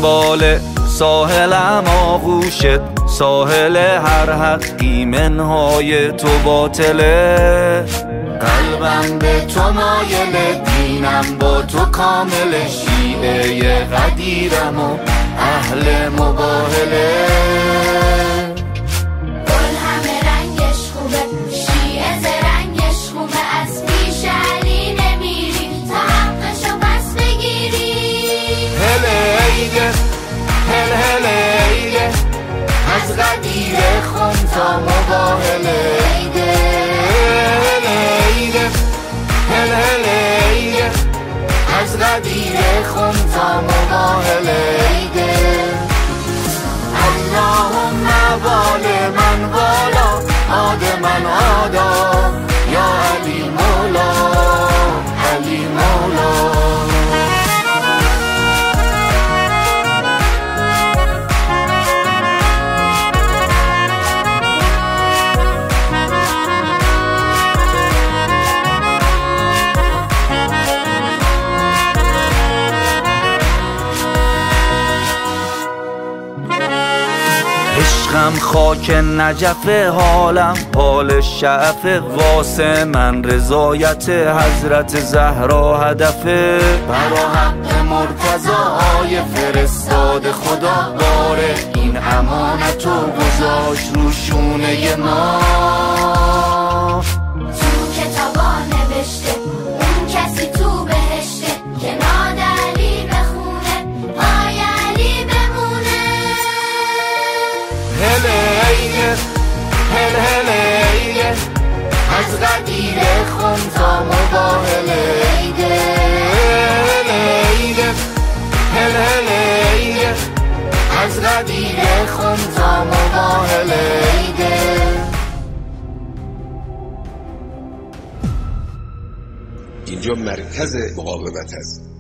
دنبال ساحلم آغوشت، ساحل هر حقی منهای تو باطله. قلبم به تو مایله، دینم با تو کامله، شیعه قدیرم و اهل مباهله. گل همه رنگش خوبه، شیعه زرنگش خوبه، از پیش علی نمیری تا حقشو پس بگیری. هله ایده هل هله ایده، از قدیر خون تا مباهله. ایده هله ایده هل هله ایده، از قدیر خون تا مباهله. ایده اللهم بال من بالا، عاد من عادا، یا علی مولا، علی مولا. عشقم خاک نجف، حالم حال شعف، واسه من رضایت حضرت زهرا هدفه. برا حق مرتضا آی فرستاد خدا، باره این امانتو گذاشت رو شونه ما. تو کتابا نوشته اون کسی تو بهشته، که ناد علی بخونه پای علی بمونه. هله ایده هل هله ایده، از قدیر خون تا مباهله. ایده هله ایده هل هله ایده، از قدیر خون تا مباهله. ایده اینجا مرکز مقاومت است.